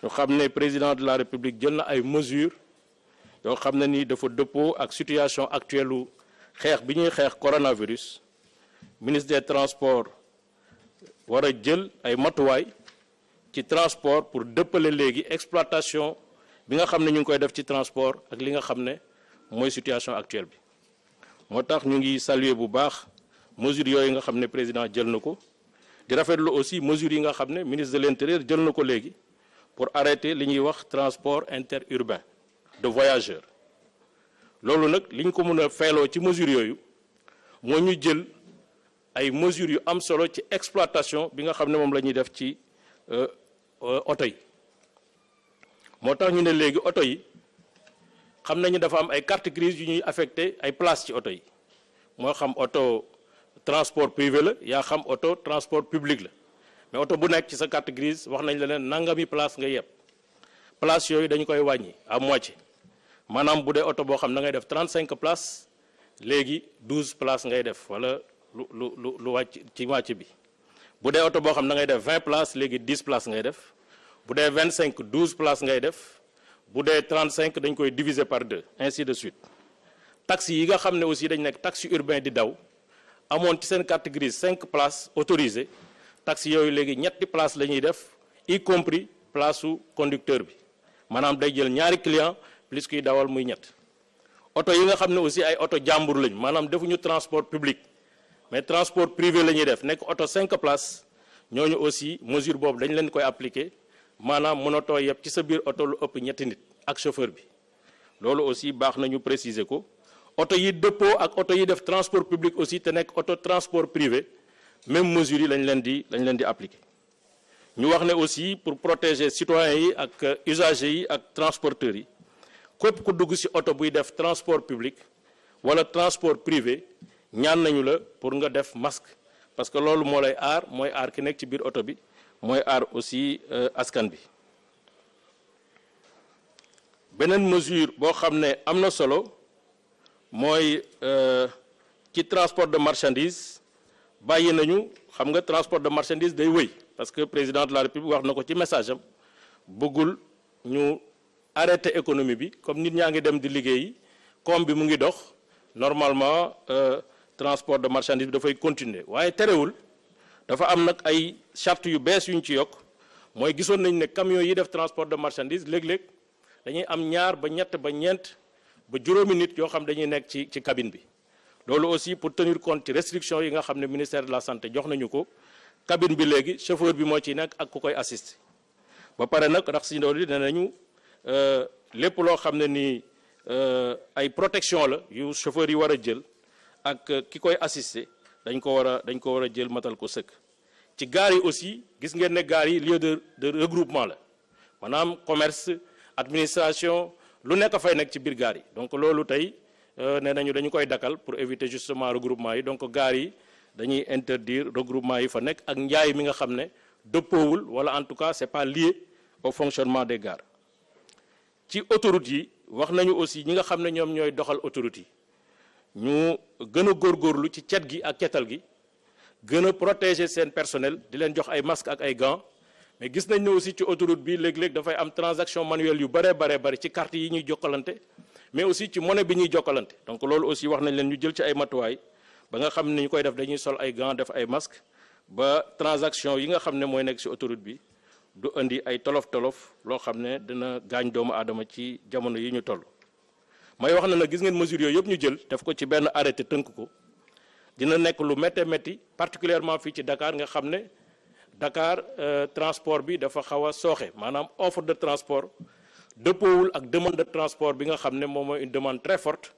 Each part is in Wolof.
ñu xam ne président de la république jël na ay mesures yoo xam ne ni dafa dëppoo ak situation actuelle u xeex bi ñuy xeex coronavirus. Ministre des transports war a jël ay matuwaay ci transport pour dëppale léegi exploitation bi nga xam ne ñu ngi koy def ci transport ak li nga xam ne mooy situation actuelle bi. moo tax ñu ngi saluer bu baax mesures yooyu nga xam ne président jël na ko di rafetlu aussi mesures yi nga xam ne ministre de l'intérieur jël na ko léegi pour arrêter li ñuy wax transport interurbain de voyageurs. loolu nag li ñu ko mën a feeloo ci mesures yooyu moo ñu jël ay mesures yu am solo ci exploitation bi nga xam ne moom la ñuy def ci oto yi. moo tax ñu ne léegi oto yi xam nañu dafa am ay carte grise yu ñuy affecté ay place ci oto yi moo xam oto transport privé la yaa xam oto transport public la mais oto bu nekk ci sa carte grise wax nañ la ne nangami place nga yeb place yooyu dañu koy wàññi à moitié maanaam bu dee oto boo xam da ngay def 35 places léegi 12 places ngay def wala lu wàcc ci wàcc bi bu dee oto boo xam da ngay def 20 places léegi 10 places ngay def bu dee 25 12 places ngay def bu dee 35 dañ koy diviser par 2 ainsi de suite. taxi yi nga xam ne aussi dañ nekk taxi urbain di daw amoon ci seen carte grise 5 places autorisées taxi yooyu léegi ñetti places la ñuy def y compris place su conducteur bi maanaam day jël ñaari client plus kuy dawal muy ñett. oto yi nga xam ne aussi ay oto jàmbur lañ maanaam defuñu transport public mais transport privé la ñuy def nekk oto 5 places ñooñu aussi mesure boobu dañ leen koy appliquer maanaam mënatoo yeb ci sa biir oto lu ëpp ñetti nit ak chauffeur bi. loolu aussi baax na ñu préciser ko oto yi dëppoo ak oto yi def transport public aussi te nekk oto transport privé même mesure yi lañ leen di appliquer. ñu wax ne aussi pour protéger citoyens yi ak usagers yi ak transporteurs yi képp ku dugg ci oto buy def transport public wala transport privé ñaan nañu la pour nga def masque parce que loolu moo lay aar mooy aar ki nekk ci biir oto bi mooy aar aussi askan bi. beneen mesure boo xam ne am na solo mooy ci transport de marchandise bàyyi nañu xam nga transport de marchandise day wëy parce que président de la république wax na ko ci message am bëggul ñu arrêter économie bi comme nit ñaa ngi dem di liggéeyi koom bi mu ngi dox normalement transport de marchandise bi dafay continuer waaye terewul dafa am nag ay charte yu bees yu ñu ci yokk mooy gisoon nañ ne camion yi def transport de marchandise léeg-léeg dañuy am ñaar ba ñett ba ñeent ba juróomi nit yoo xam dañuy nekk ci cabine bi loolu aussi pour tenir compte ci restriction yi nga xam ne ministère de la santé jox nañu ko cabine bi léegi chauffeur bi moo ciy nekk ak ku koy assister ba pare nag rax si ndool yi nee nañu lépp loo xam ne nii ay protection la yu chauffeur yi war a jël ak ki koy assister dañ ko war a jël matal ko sëkk. ci gaar yi aussi gis ngeen ne gaar yi lieu de regroupement la maanaam commerce administration lu nekk fay nekk ci biir gaar yi donc loolu tey nee nañu dañu koy dakkal pour éviter justement regroupement yi donc gaar yi dañuy interdire regroupement yi fa nekk ak njaay mi nga xam ne dëppoowul wala en tout cas c'est pas lié au fonctionnement des gares. ci autoroute yi wax nañu aussi ñi nga xam ne ñoom ñooy doxal autoroute yi ñu gën a góorgóorlu ci cet gi ak cetal gi gën a protéger seen personnel di leen jox ay masques ak ay gants mais gis nañ ne aussi ci autoroute bi léeg-léeg dafay am transaction manuelle yu bare ci carte yi ñuy jokkalante mais aussi ci monnaie bi ñuy jokkalante donc loolu aussi wax nañ leen ñu jël ci ay matuwaay ba nga xam ne ñu koy def dañuy sol ay gants def ay masques ba transaction yi nga xam ne mooy nekk ci autoroute bi du indi ay tolof-tolof loo xam ne dina gaañ doomu aadama ci jamono yi ñu toll. may wax na nag gis ngeen mesures yooyu yëpp ñu jël def ko ci benn arrêté tënk ko dina nekk lu métti particulièrement fii ci Dakar nga xam ne Dakar transport bi dafa xaw a sooxe maanaam offre de transport dëppoowul ak demande de transport bi nga xam ne moom mooy une demande très forte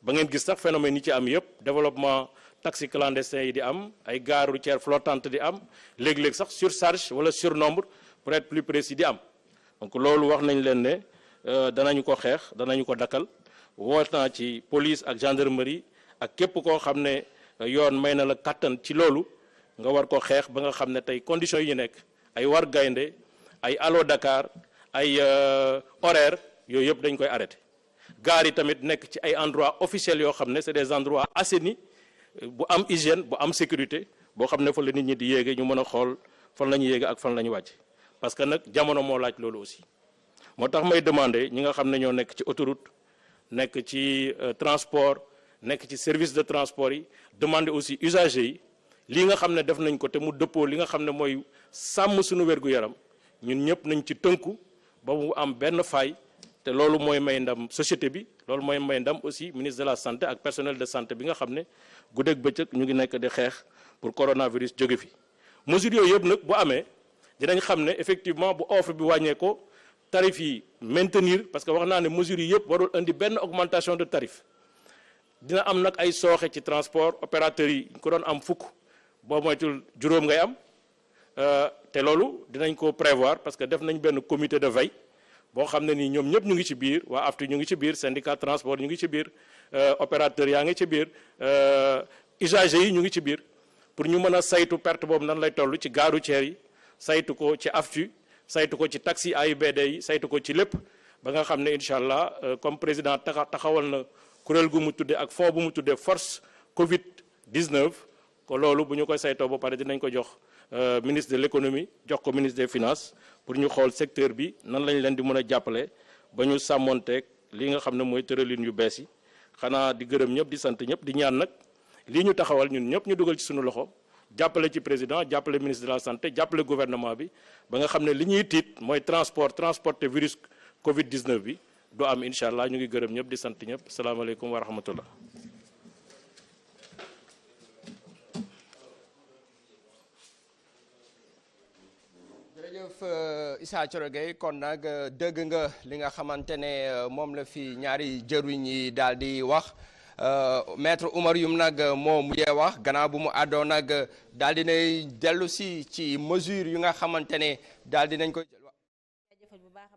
ba ngeen gis sax phénomène yi ci am yëpp développement taxi clandestin yi di am ay gares routières flottantes di am léeg-léeg sax surcharge wala surnombre pour être plus précis di am donc loolu wax nañ leen ne danañu ko xeex danañu ko dakkal woot naa ci police ak gendarmerie ak képp koo xam ne yoon may na la kattan ci loolu nga war ko xeex ba nga xam ne tey conditions yi ñu nekk ay war gaynde ay allo Dakar ay horaire yooyu yëpp dañ koy arrêté gaar yi tamit nekk ci ay endroits officiels yoo xam ne c'est des endroits assainis bu am hygiène bu am sécurité boo xam ne fa la nit ñi di yéege ñu mën a xool fan la ñu yéege ak fan la ñu wàcc parce que nag jamono moo laaj loolu aussi moo tax may demander ñi nga xam ne ñoo nekk ci autoroute nekk ci transport nekk ci service de transport yi demander aussi usagers yi lii nga xam ne def nañ ko te mu dëppoo li nga xam ne mooy sàmm suñu wér-gu-yaram ñun ñëpp nañ ci tënku ba mu am benn faay te loolu mooy may ndam société bi loolu mooy may ndam aussi ministre de la santé ak personnel de santé bi nga xam ne guddeeg bëccëg ñu ngi nekk di xeex pour coronavirus jóge fi mesures yooyu yëpp nag bu amee dinañ xam ne effectivement bu offre bi wàññeekoo tarif yi maintenir parce que wax naa ne mesures yi yëpp warul indi benn augmentation de tarif dina am nag ay sooxe ci transport opérateurs yi ko doon am fukk boo moytul juróom ngay am te loolu dinañ ko prévoir parce que def nañ benn comité de veille boo xam ne nii ñoom ñëpp ñu ngi ci biir waa AFTU ñu ngi ci biir syndicat transport ñu ngi ci biir opérateurs yaa ngi ci biir usagers yi ñu ngi ci biir pour ñu mën a saytu perte boobu nan lay toll ci gare routière yi saytu ko ci AFTU saytu ko ci taxi AIBD yi saytu ko ci lépp ba nga xam ne incha allah comme président taxawal na kuréel gu mu tuddee ak fond bu mu tuddee force Covid 19 ko loolu bu ñu koy saytoo ba pare dinañ ko jox ministre de l'économie jox ko ministre des finances pour ñu xool secteur bi nan lañ leen di mën a jàppale ba ñu sàmmonteeg li nga xam ne mooy tëralin yu bees yi xanaa di gërëm ñëpp di sant ñëpp di ñaan nag lii ñu taxawal ñun ñëpp ñu dugal ci suñu loxo jàppale ci président jàppale ministre de la santé jàppale gouvernement bi ba nga xam ne li ñuy tiit mooy transporter virus Covid 19 bi du am incha allah ñu ngi gërëm ñëpp di sant ñëpp salaamaaleykum wa rahmatullah. jërëjëf Issa Thioro Gueye kon nag dëgg nga li nga xamante ne moom la fi ñaari jëruñ yi daal di wax maître Oumar Youm nag moo mujjee wax gannaaw bu mu àddoo nag daal di nay dellu si ci mesure yu nga xamante ne daal di nañ ko